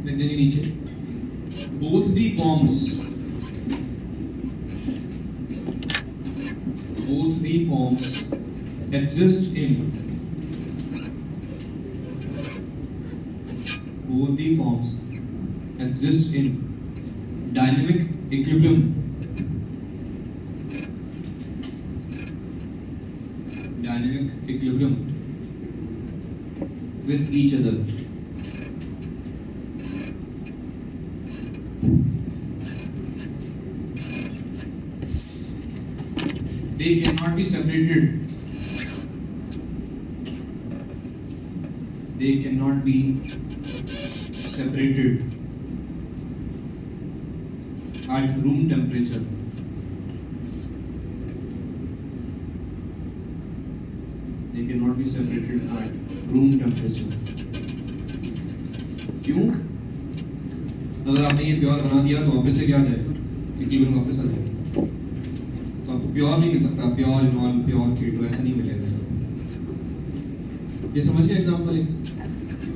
लिख देंगे नीचे, both the forms exist in dynamic equilibrium with each other. They cannot be separated. At room temperature. They cannot be separated at room temperature. क्यों? अगर आपने ये प्योर बना दिया तो वापस से क्या आ जाएगा? इक्विलिब्रियम वापस आ जाएगा। तो आपको प्योर नहीं मिल सकता, प्योर इनॉल, प्योर कीटो ऐसा नहीं मिलेगा। ये समझ गए एग्जांपल? एक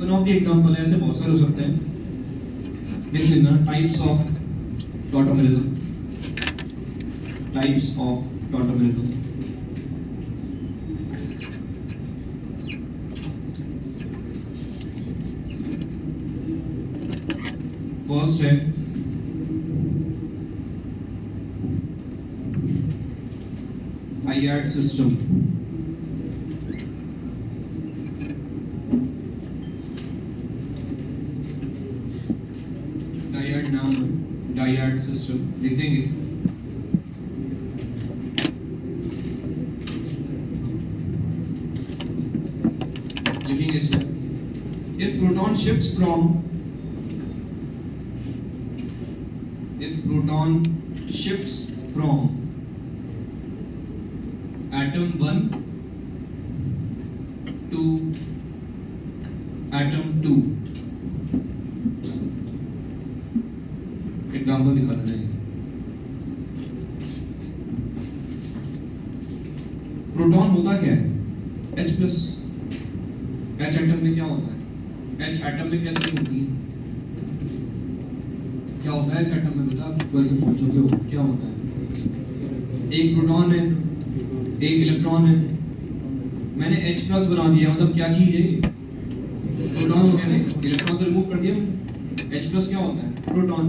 वन ऑफ द एग्जांपल है, ऐसे बहुत सारे हो सकते हैं। नेक्स्ट लिखना टाइप्स ऑफ टॉटोमेरिज्म। फर्स्ट है Hyade system. सिस्टम लिख देंगे। लिखेंगे इसमें if proton shifts from atom 1 to atom 2, example दिखाते हैं। प्रोटॉन होता क्या है? H plus. H एटम में क्या होता है? H एटम में क्या चीज होती है? क्या होता है H एटम में? बेटा आप 12th में पढ़ चुके हो, क्या होता है? एक प्रोटॉन है, एक इलेक्ट्रॉन है। मैंने H प्लस बना दिया, मतलब क्या चीज है? प्रोटॉन हो गया ना, इलेक्ट्रॉन तो रिमूव कर दिया। H प्लस क्या होता है? प्रोटॉन।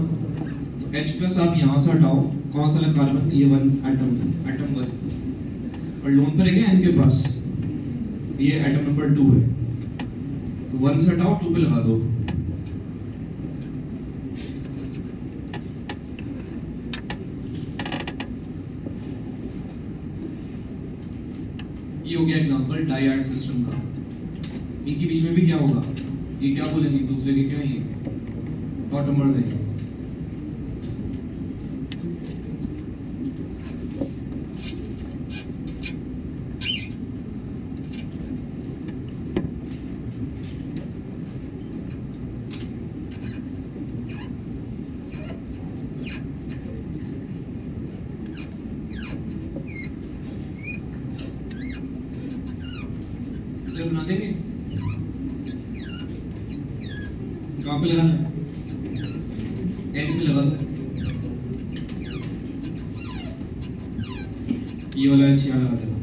तो H प्लस आप यहाँ से हटाओ, कौन सा लगा कार्बन? ये 1 एटम 1, और लोन पर है क्या N के पास? ये एटम नंबर 2 है, तो 1 से हटाओ, 2 पे लगा दो। ये हो गया एग्जांपल डाइआड सिस्टम का। इनके बीच में भी क्या होगा? ये क्या बोलेंगे दूसरे के? क्या है ये? ऑटोमर्स है। बना देंगे। कहाँ पे लगाना है? एंड पे लगा दो। ये वाला एच यहाँ लगा देना।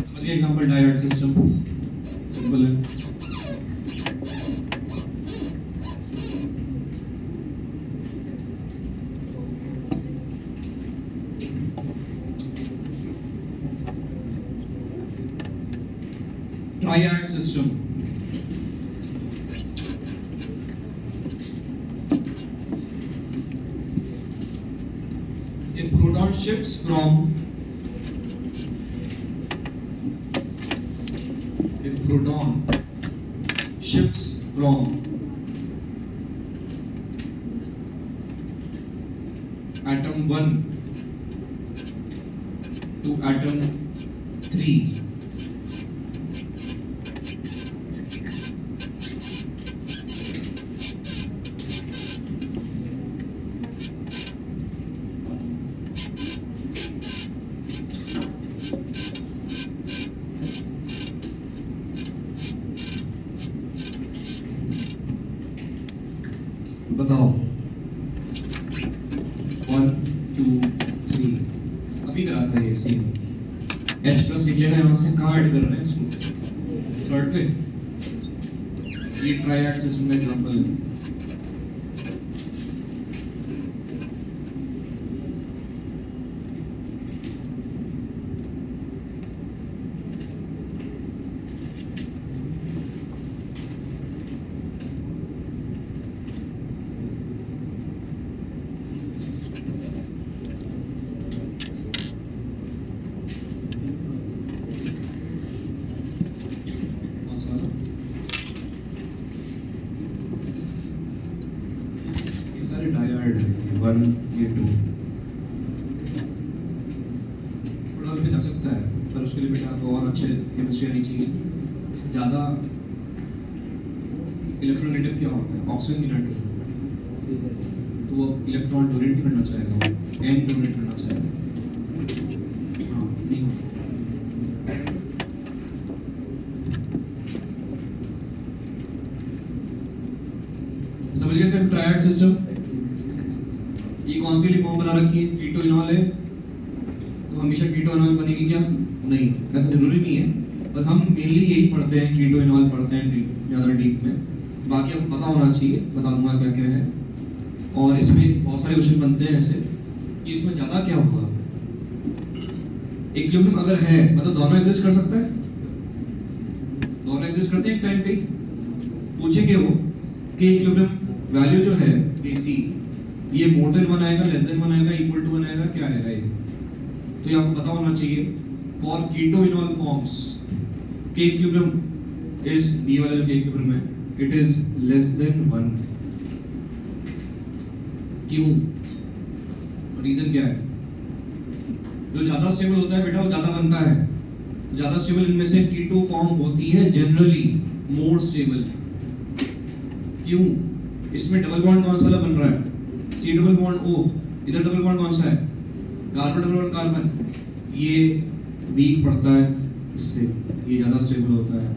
समझिए एग्जांपल डायोड सिस्टम सिंपल है। Triad system. If proton shifts from atom 1 to atom 3, बताओ 1 2 3 अभी करा था ये सीन। H प्लस लिख लेना यहाँ से। कहाँ ऐड कर रहे हैं इसको? थर्ड पे। ये ट्राइड सिस्टम का एग्जांपल है। डायोड 1 ये 2 थोड़ा पे जा सकता है, पर उसके लिए बेटा आपको और अच्छे केमिस्ट्री आनी चाहिए। ज़्यादा इलेक्ट्रोनेगेटिव क्या होता है? ऑक्सीजन की नाइट्रोजन, तो वो इलेक्ट्रॉन डोनेट नहीं करना चाहेगा, एन डोनेट करना चाहेगा। हाँ नहीं होता। समझ गए सर ट्रायड सिस्टम? ये कौन सी फॉर्म बना रखी है? कीटो इनॉल है, तो हमेशा कीटो इनॉल बनेगी क्या? नहीं, ऐसा जरूरी नहीं है, बस हम मेनली यही पढ़ते हैं, कीटो इनॉल पढ़ते हैं ज़्यादा डीप में। बाकी आपको पता होना चाहिए, बता दूंगा क्या क्या है। और इसमें बहुत सारे क्वेश्चन बनते हैं ऐसे कि इसमें ज़्यादा क्या होगा, इक्विलिब्रियम अगर है मतलब दोनों एग्जिस्ट कर सकता है, दोनों एग्जिस्ट करते हैं एक टाइम पे। पूछेंगे वो कि इक्विलिब्रियम वैल्यू जो है AC ये मोर देन 1 आएगा, लेस देन 1 आएगा, इक्वल टू 1 आएगा, क्या आएगा ये? तो ये आपको पता होना चाहिए। For keto in all forms के इक्विलिब्रियम इज दी वाला जो के इक्विलिब्रियम है इट इज लेस देन 1। क्यों? रीजन क्या है? जो ज्यादा स्टेबल होता है बेटा वो ज्यादा बनता है। ज्यादा स्टेबल इनमें से कीटो फॉर्म होती है जनरली मोर स्टेबल। क्यों? इसमें डबल बॉन्ड कौन सा वाला बन रहा है? C double bond O। इधर डबल बॉन्ड कौन सा है? Carbon double bond carbon. ये वीक पड़ता है इससे, ये ज्यादा स्टेबल होता है,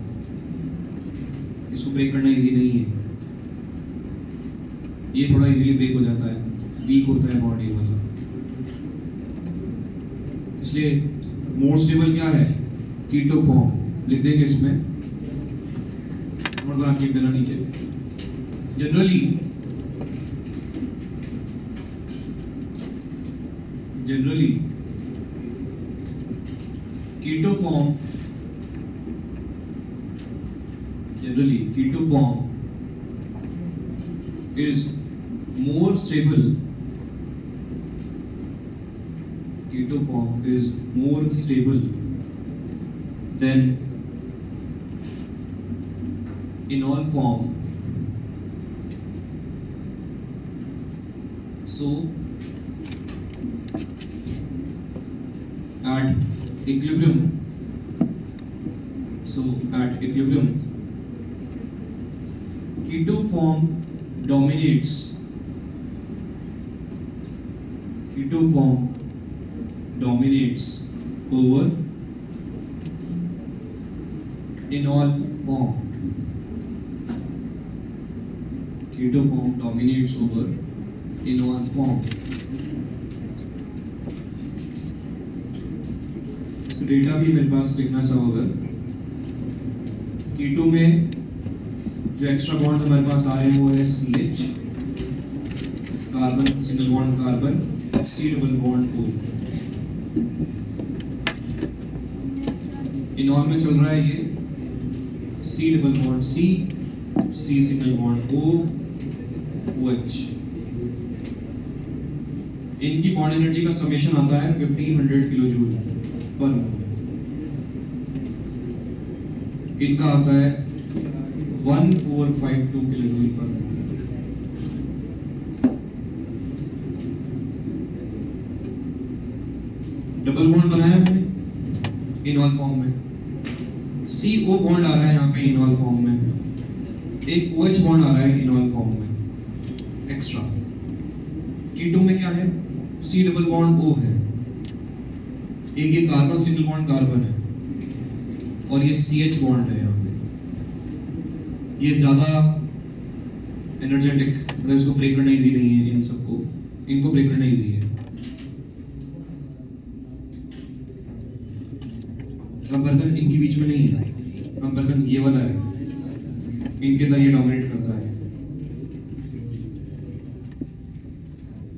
इसको ब्रेक करना इजी नहीं है। ये थोड़ा इजीली ब्रेक हो जाता है, वीक होता है बॉडी वाला। इसलिए मोर स्टेबल क्या है? कीटो फॉर्म लिख देंगे इसमें, और बाकी देना नीचे। Generally keto form is more stable. Keto form is more stable than enol form. So at equilibrium, keto form dominates over enol form. Keto form dominates over enol form. Data भी मेरे पास लिखना चाहोगे। कीटो में जो एक्स्ट्रा बॉन्ड हमारे पास आ रहे हैं वो है CH, carbon single bond carbon, C double bond O। इनॉल में चल रहा है ये C double bond C single bond O, OH। इनकी बॉन्ड एनर्जी का समेशन आता है 1500 किलो जूल पर मोल। इनका आता है 1452 किलो जूल पर मोल। डबल बॉन्ड बनाया हमने इनॉल फॉर्म में, CO बॉन्ड आ रहा है यहाँ पे इनॉल फॉर्म में, एक OH बॉन्ड आ रहा है इनॉल फॉर्म में एक्स्ट्रा। कीटो में क्या है? C डबल बॉन्ड O है, एक ये कार्बन सिंगल बॉन्ड कार्बन है, और ये CH बॉन्ड है यहाँ पे। ये ज्यादा एनर्जेटिक, मतलब इसको ब्रेक करना इजी नहीं है। इन सबको, इनको ब्रेक करना इजी है। कंपैरिजन इनके बीच में नहीं है, कंपैरिजन ये वाला है, इनके अंदर ये डोमिनेट करता है।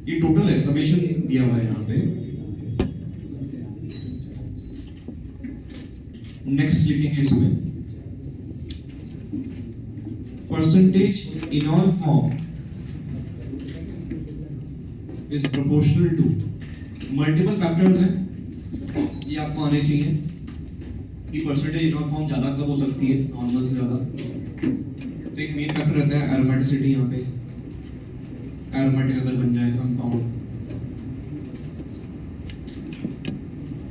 ये टोटल है, समेशन दिया हुआ है यहाँ पे। नेक्स्ट लिखेंगे इसमें percentage enol form is proportional to, multiple factors हैं, ये आपको आने चाहिए कि परसेंटेज इनॉल फॉर्म ज्यादा कब हो सकती है नॉर्मल से ज्यादा। तो एक मेन फैक्टर रहता है एरोमेटिसिटी। यहाँ पे एरोमेटिक अगर बन जाए कंपाउंड,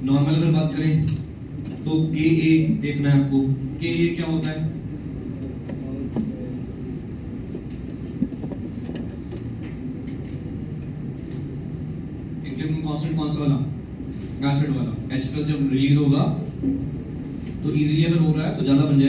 नॉर्मल अगर बात करें तो Ka देखना है आपको। Ka क्या होता है? इक्विलिब्रियम कांस्टेंट कौन सा वाला? एसिड वाला। H+ जब रिलीज होगा तो इजीली अगर हो रहा है तो ज्यादा बन जाएगा।